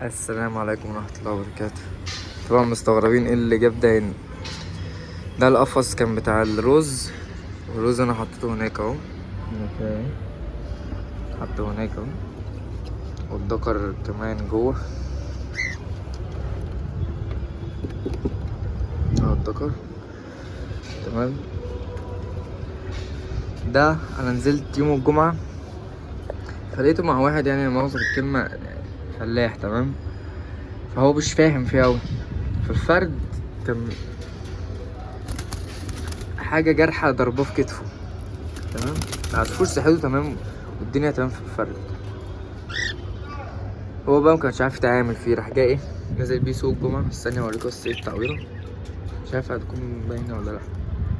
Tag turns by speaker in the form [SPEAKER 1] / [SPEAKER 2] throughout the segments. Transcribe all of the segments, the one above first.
[SPEAKER 1] السلام عليكم ورحمة الله وبركاته. طبعا مستغربين ايه اللي جاب ده هنا. ده القفص كان بتاع الرز، والرز انا حطيته هناك اهو. اوكي، حطه هناك اهو، والدكر كمان جوه اهو الدكر. تمام. ده انا نزلت يوم الجمعة فلقيته مع واحد، يعني لا مؤاخذة في الكلمة، فلاح. تمام. فهو مش فاهم فيه اوي. فالفرد كان حاجة جارحة ضرباه في كتفه. تمام. العصفور صحته تمام والدنيا تمام في الفرد. هو بقى مكانش عارف يتعامل فيه، راح جاي ايه نزل بيه سوق الجمعة. استني اوريكوا بس ايه التعويرة، مش عارف هتكون باينة ولا لأ.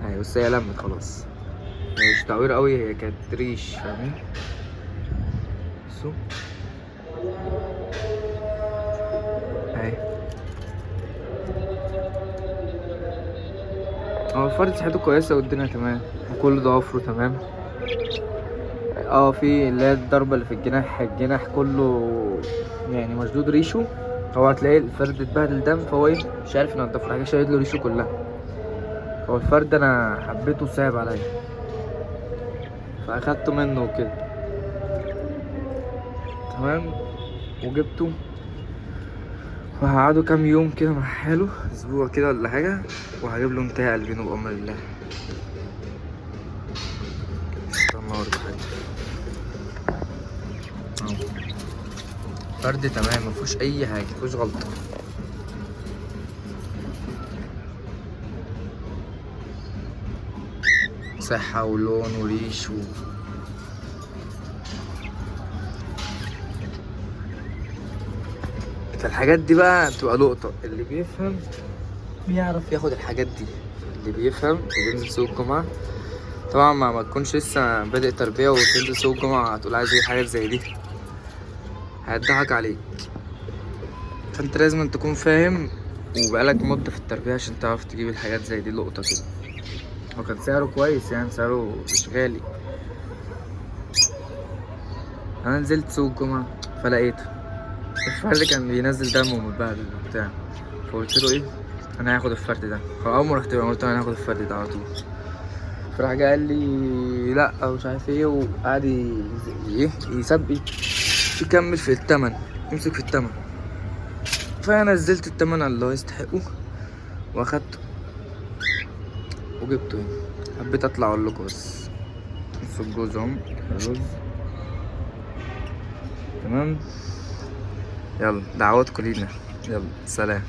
[SPEAKER 1] ايوه بس هي لمت خلاص، هي مش تعويرة أوي، هي كانت ريش. فاهمين؟ بصوا اهي. هو الفرد صحته كويسة والدنيا تمام وكل ضوافره تمام. اه في اللي هي الضربة اللي في الجناح، الجناح كله يعني مشدود ريشه. هو هتلاقي الفرد اتبهدل دم، فهو ايه مش عارف ينضفه، حاجة شايل له ريشه كلها. هو الفرد انا حبيته صعب عليا فاخدته منه وكده. تمام. وجبته وهقعده كام يوم كده مع حاله، اسبوع كده ولا حاجة، وهجيب له انتهى قلبينه بأمر الله. استنى اوريك حاجة اهو. فرد تمام مفيهوش اي حاجة، مفيهوش غلطة. صحة ولون وريش فالحاجات دي بقى بتبقى لقطة، اللي بيفهم بيعرف ياخد الحاجات دي. اللي بيفهم وبينزل سوق الجمعة. طبعا ما تكونش لسه بادئ تربية وتنزل سوق الجمعة هتقول عايز ايه حاجات زي دي، هيضحك عليك. فانت لازم تكون فاهم وبقالك مدة في التربية عشان تعرف تجيب الحاجات زي دي لقطة كده. هو كان سعره كويس، يعني سعره مش غالي. انا نزلت سوق الجمعة فلقيته الفرد كان بينزل دم ومتبهدل وبتاع. فقلت له ايه، انا هاخد الفرد ده. اول ما رحت قلت له انا هاخد الفرد ده على طول. فراح جه قال لي لا ومش عارف ايه، وقعد ايه يكمل في التمن، يمسك في التمن. فانا نزلت التمن على اللي هو يستحقه واخدته وجبته يعني. حبيت اطلع اقول لكم بس. بصوا الجوز اهو، الرز. تمام. يلا دعواتكم لينا. يلا سلام.